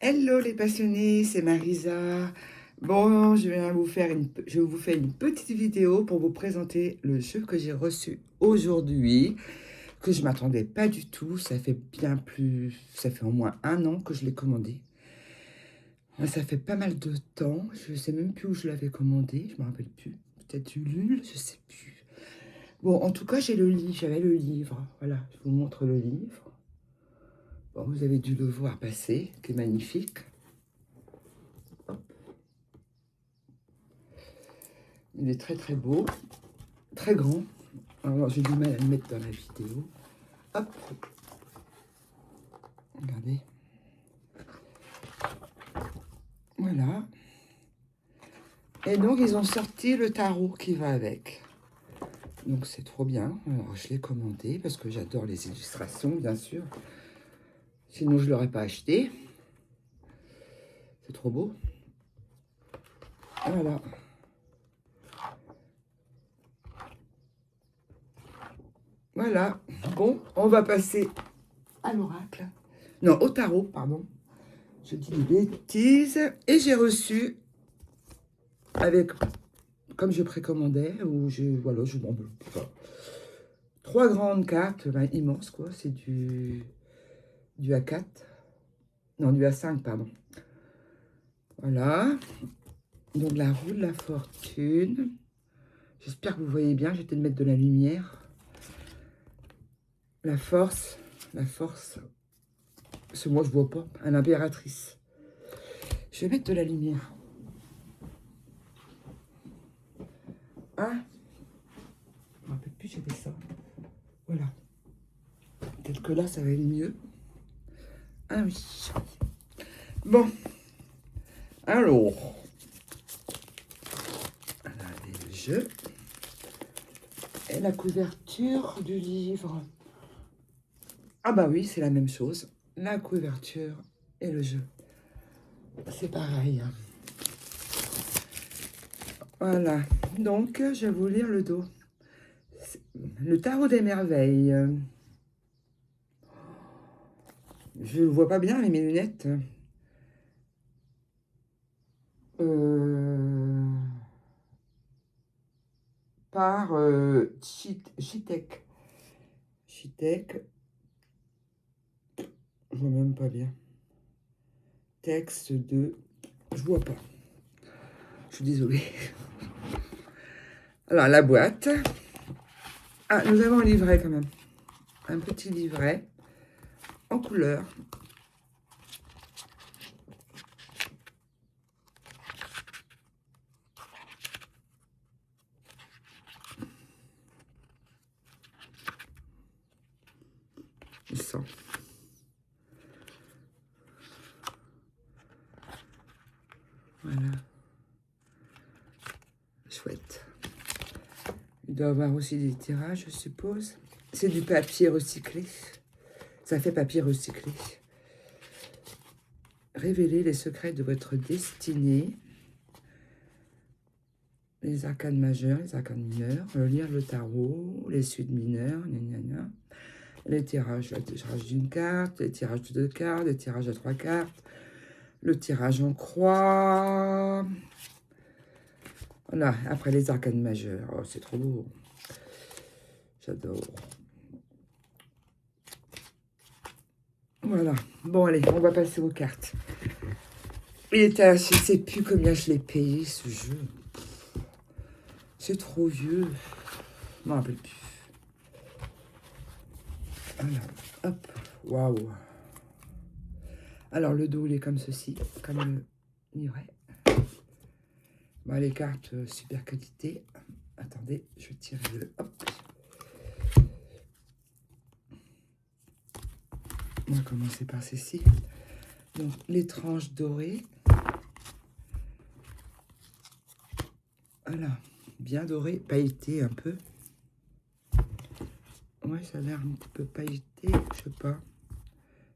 Hello les passionnés, c'est Marisa. Bon, je vous fais une petite vidéo pour vous présenter le jeu que j'ai reçu aujourd'hui, que je m'attendais pas du tout. Ça fait au moins un an que je l'ai commandé. Ça fait pas mal de temps. Je sais même plus où je l'avais commandé. Je me rappelle plus. Peut-être Ulule, je sais plus. Bon, en tout cas, j'avais le livre. Voilà, je vous montre le livre. Bon, vous avez dû le voir passer, qui est magnifique. Il est très très beau, très grand. Alors j'ai du mal à le mettre dans la vidéo. Hop, regardez. Voilà. Et donc ils ont sorti le tarot qui va avec. Donc c'est trop bien. Alors je l'ai commandé parce que j'adore les illustrations, bien sûr. Sinon je ne l'aurais pas acheté. C'est trop beau. Voilà. Voilà. Bon, on va passer à l'oracle. Non, au tarot, pardon. Je dis des bêtises. Et j'ai reçu avec, comme je précommandais, voilà, enfin, 3 grandes cartes, immenses quoi, c'est du A4, non du A5 pardon. Voilà, donc la roue de la fortune. J'espère que vous voyez bien, je vais peut-être mettre de la lumière. La force, parce que moi je vois pas, à l'impératrice. Je vais mettre de la lumière. Hein? Je me rappelle plus, j'avais ça. Voilà. Peut-être que là ça va aller mieux. Ah oui. Bon. Alors. Le jeu. Et la couverture du livre. Ah bah oui, c'est la même chose. La couverture et le jeu. C'est pareil. Voilà. Donc, je vais vous lire le dos. Le tarot des merveilles. Je ne vois pas bien avec mes lunettes. Par Chitek. Chitek. Je vois même pas bien. Texte de... Je vois pas. Je suis désolée. Alors, la boîte. Ah, nous avons un livret quand même. Un petit livret en couleur. Il sent. Voilà. Chouette. Il doit y avoir aussi des tirages, je suppose. C'est du papier recyclé. Ça fait papier recyclé. Révélez les secrets de votre destinée. Les arcanes majeures, les arcanes mineures. Lire le tarot, les suites mineures. Gna gna gna. Les tirages, le tirage d'une carte, les tirages de 2 cartes, les tirages de 3 cartes. Le tirage en croix. Voilà, après les arcanes majeures. Oh, c'est trop beau. J'adore. Voilà. Bon, allez, on va passer aux cartes. Il était à, je sais plus combien je l'ai payé, ce jeu. C'est trop vieux. Je m'en rappelle plus. Alors, hop. Waouh. Alors, le dos, il est comme ceci, comme le livret. Bon, les cartes, super qualité. Attendez, je tire le... Hop. On va commencer par ceci. Donc, les tranches dorées. Voilà, bien doré, pailleté un peu. Ouais, ça a l'air un petit peu pailleté, je sais pas.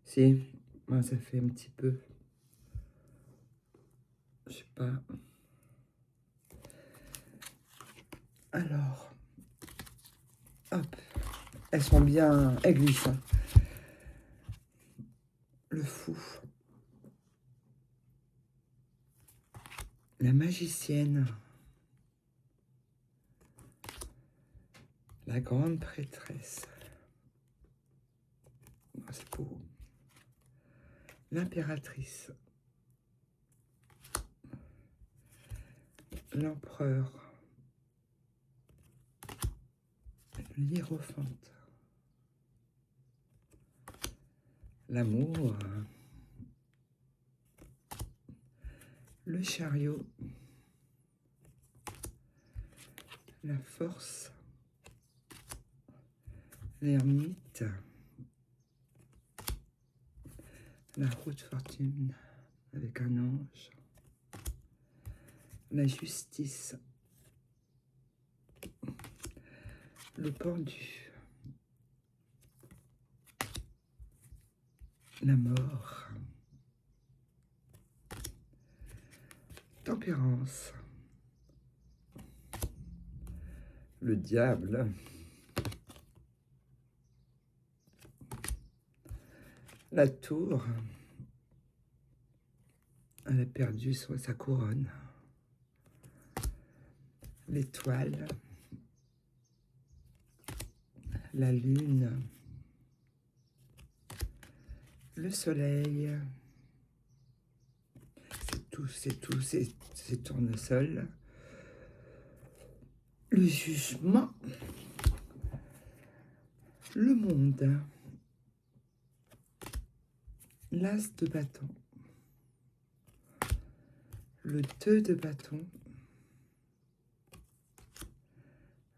Si, ouais, ça fait un petit peu. Je sais pas. Alors, hop, elles sont bien, elles glissent. Hein. Le fou. la magicienne, la grande prêtresse, oh, c'est beau, l'impératrice, l'empereur, l'hiérophante, l'amour, le chariot, la force, l'ermite, la roue de fortune avec un ange, la justice, le pendu, la mort, tempérance, le diable, la tour, elle a perdu sa couronne, l'étoile, la lune, le soleil, c'est tout, c'est tournesol, le jugement, le monde, l'as de bâton, le 2 de bâton,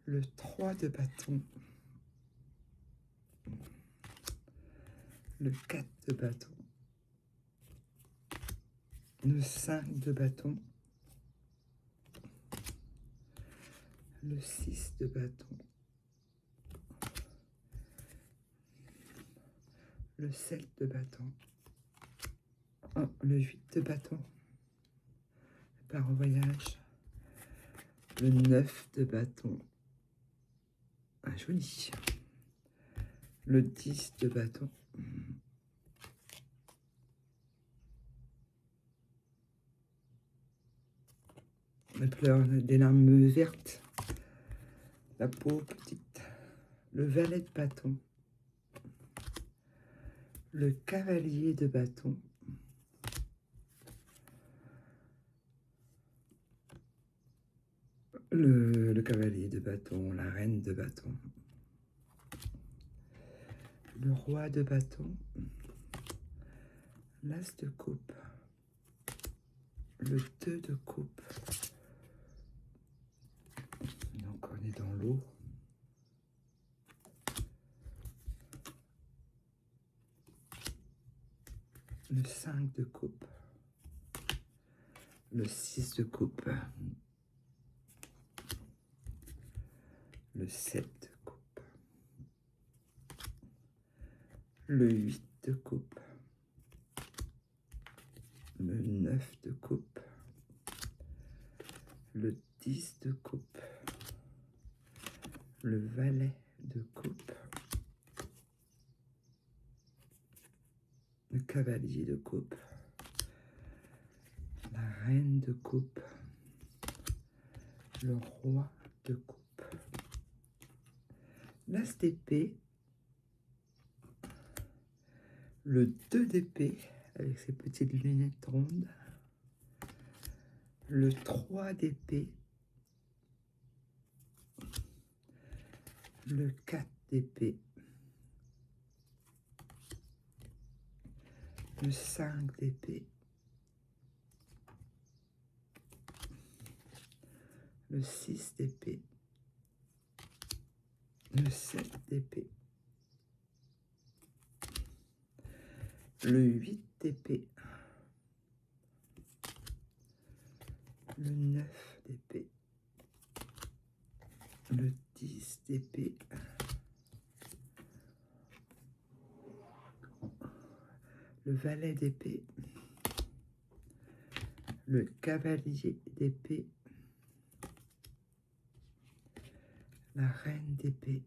le 3 de bâton, le 4 de bâton, le 5 de bâton, le 6 de bâton, le 7 de bâton, oh, le 8 de bâton, part au voyage, le 9 de bâton, ah, joli, le 10 de bâton, elle pleure des larmes vertes, la peau petite, le valet de bâton, le cavalier de bâton, le cavalier de bâton, la reine de bâton, le roi de bâton, l'as de coupe, le 2 de coupe, donc on est dans l'eau, le 5 de coupe, le 6 de coupe, le 7 de coupe, le 8 de coupe, le 9 de coupe, le 10 de coupe, le valet de coupe, le cavalier de coupe, la reine de coupe, le roi de coupe, l'as d'épée, le 2 d'épée avec ses petites lunettes rondes, le 3 d'épée, le 4 d'épée, le 5 d'épée, le 6 d'épée, le 7 d'épée, le 8 d'épée, le 9 d'épée, le 10 d'épée, le valet d'épée, le cavalier d'épée, la reine d'épée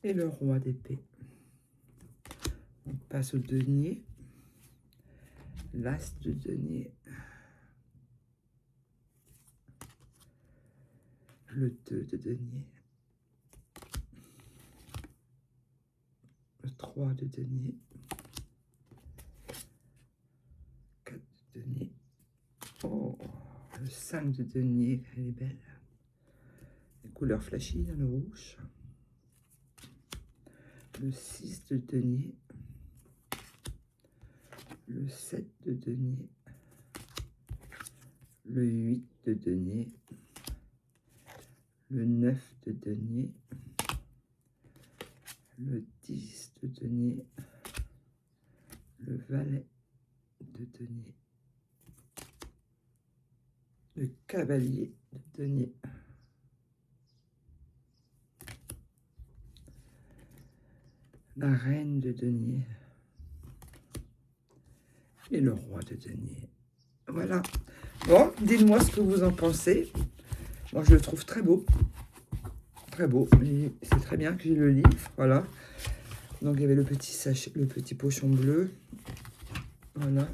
et le roi d'épée. On passe au denier, l'as de denier, le 2 de denier, le 3 de denier, 4 de denier, oh, le 5 de denier, elle est belle, les couleurs flashy dans le rouge, le 6 de denier, le 7 de denier, le 8 de denier, le 9 de denier, le 10 de denier, le valet de denier, le cavalier de denier, la reine de denier et le roi de denier. Voilà. Bon, dites-moi ce que vous en pensez. Moi, je le trouve très beau. Très beau. C'est très bien que je le livre. Voilà. Donc, il y avait le petit sachet, le petit pochon bleu. Voilà.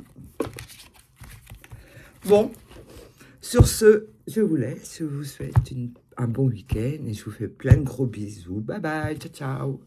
Bon, sur ce, je vous laisse. Je vous souhaite un bon week-end et je vous fais plein de gros bisous. Bye bye. Ciao, ciao.